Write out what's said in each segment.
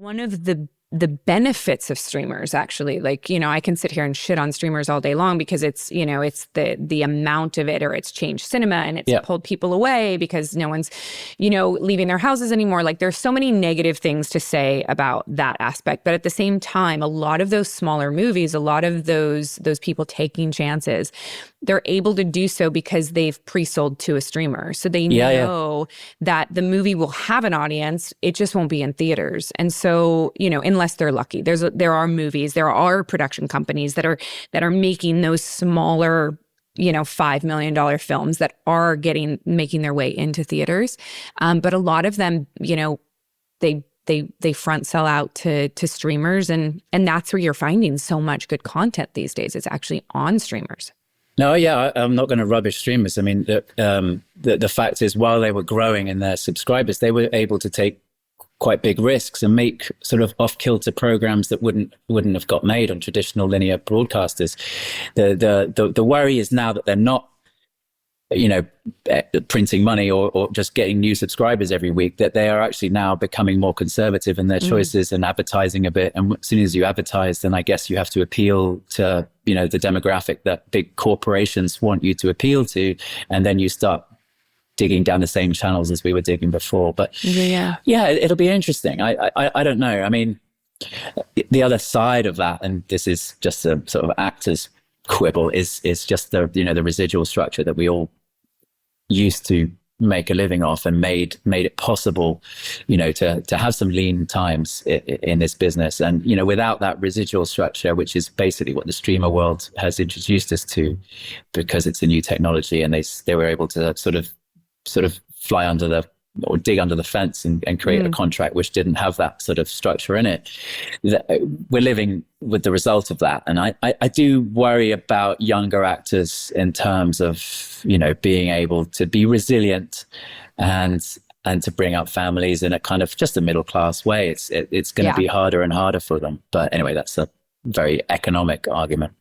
One of the benefits of streamers, actually, like, I can sit here and shit on streamers all day long because it's, it's the amount of it, or it's changed cinema and it's pulled people away because no one's, leaving their houses anymore. Like, there's so many negative things to say about that aspect. But at the same time, a lot of those smaller movies, a lot of those people taking chances, they're able to do so because they've pre-sold to a streamer. So they know that the movie will have an audience. It just won't be in theaters. And so, unless they're lucky, there are movies, there are production companies that are making those smaller, $5 million films that are making their way into theaters. But a lot of them, they front sell out to streamers, and that's where you're finding so much good content these days. It's actually on streamers. No, yeah, I'm not going to rubbish streamers. I mean, the fact is, while they were growing in their subscribers, they were able to take quite big risks and make sort of off-kilter programs that wouldn't have got made on traditional linear broadcasters. The worry is now that they're not, printing money or just getting new subscribers every week, that they are actually now becoming more conservative in their choices and advertising a bit. And as soon as you advertise, then I guess you have to appeal to, the demographic that big corporations want you to appeal to. And then you start digging down the same channels as we were digging before. But it'll be interesting. I don't know. I mean, the other side of that, and this is just a sort of actor's quibble, is just the the residual structure that we all used to make a living off and made it possible, to have some lean times in this business. And without that residual structure, which is basically what the streamer world has introduced us to, because it's a new technology, and they were able to sort of fly under or dig under the fence and create a contract which didn't have that sort of structure in it. We're living with the result of that. And I do worry about younger actors in terms of, being able to be resilient and to bring up families in a kind of just a middle class way. It's going to be harder and harder for them. But anyway, that's a very economic argument.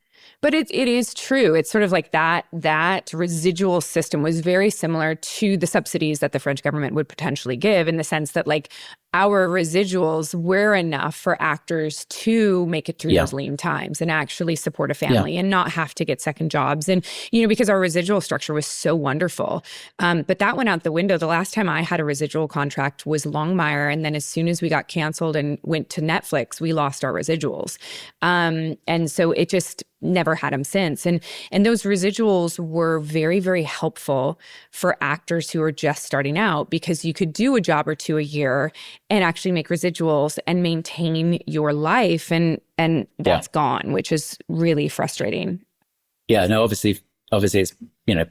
But it is true. It's sort of like that residual system was very similar to the subsidies that the French government would potentially give, in the sense that, like, our residuals were enough for actors to make it through those lean times and actually support a family and not have to get second jobs. And, because our residual structure was so wonderful. But that went out the window. The last time I had a residual contract was Longmire. And then as soon as we got canceled and went to Netflix, we lost our residuals. And so it just never had them since. And those residuals were very, very helpful for actors who are just starting out, because you could do a job or two a year and actually make residuals and maintain your life. And that's gone, which is really frustrating. Yeah, no, obviously it's,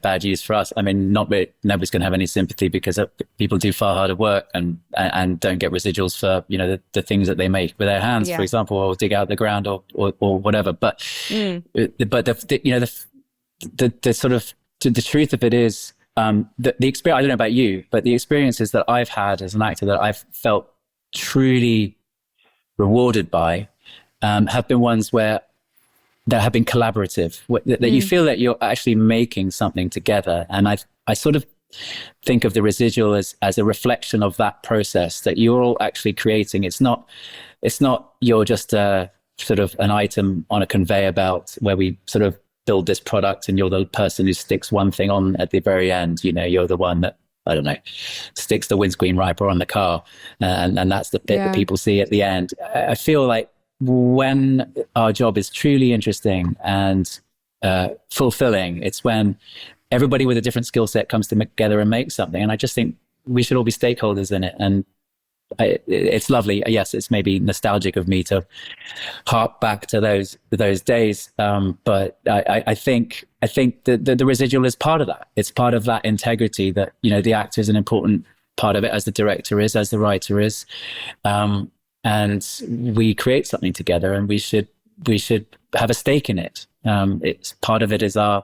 bad news for us. I mean, nobody's going to have any sympathy, because people do far harder work and don't get residuals for, the things that they make with their hands, for example, or dig out the ground or whatever. But, but the sort of, the truth of it is, the experience, I don't know about you, but the experiences that I've had as an actor that I've felt truly rewarded by have been ones that have been collaborative, that you feel that you're actually making something together. And I sort of think of the residual as a reflection of that process that you're all actually creating. It's not you're just sort of an item on a conveyor belt where we sort of build this product and you're the person who sticks one thing on at the very end. You're the one that, I don't know, sticks the windscreen wiper on the car, and that's the bit that people see at the end. I feel like when our job is truly interesting and fulfilling, it's when everybody with a different skill set comes together and makes something. And I just think we should all be stakeholders in it. And it's lovely. Yes, it's maybe nostalgic of me to hark back to those days. But I think the residual is part of that. It's part of that integrity that, the actor is an important part of it, as the director is, as the writer is. And we create something together, and we should have a stake in it. It's part of it is our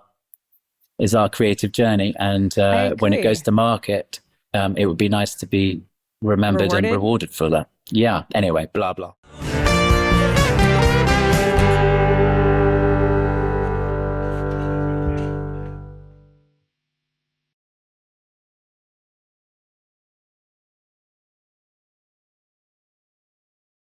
creative journey. And when it goes to market, it would be nice to be remembered and rewarded for that. Yeah. Anyway, blah, blah.